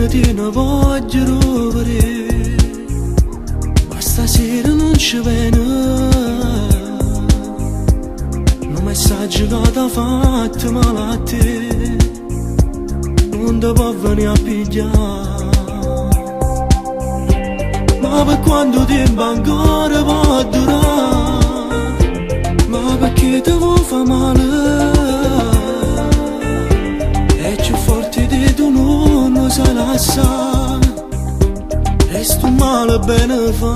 Ti ne voglio rovere, ma stasera non ci viene. Un messaggio che ti ha fatto male a te, non ti può venire a pigliare. Ma per quanto tempo ancora può durare? Ma perché ti vuoi fare male? È più forte di tu non sa lasciare, resto male bene fa.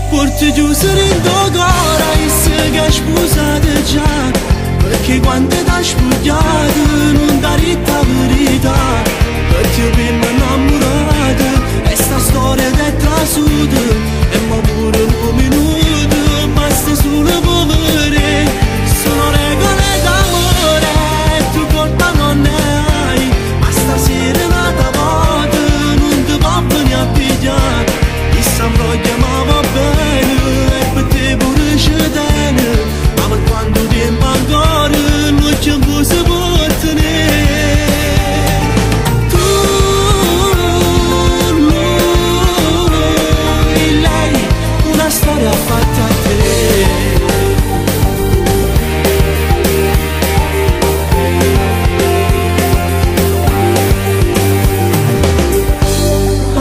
Porti chiuso in tuo cuore e se che hai sposato già, perché quando ti hai spogliato non dà retta verità. Perché prima innamorato e sta storia ti è trasuta, e ma pure un minuto basta solo per vedere. Sono regole d'amore, tu colpa non ne hai, ma stasera nata volta non ti va venire a pigliare. Chissà voglia ma va bene, e per te pure ci tiene, ma per quanto tempo ancora non c'è più si può tenere. Tu, lui, lei, una storia fatta a te.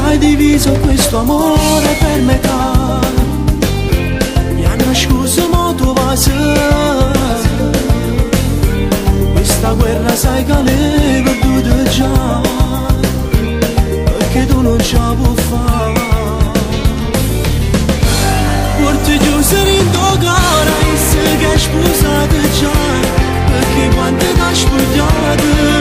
Hai diviso questo amore per metà, mi ha nascosto mo tuo vaso. Questa guerra sai che l'hai perduta già, perché tu non ce la puoi fare. Porti chiuso in tuo cuore e se che hai sposato già, perché quando ti hai spogliato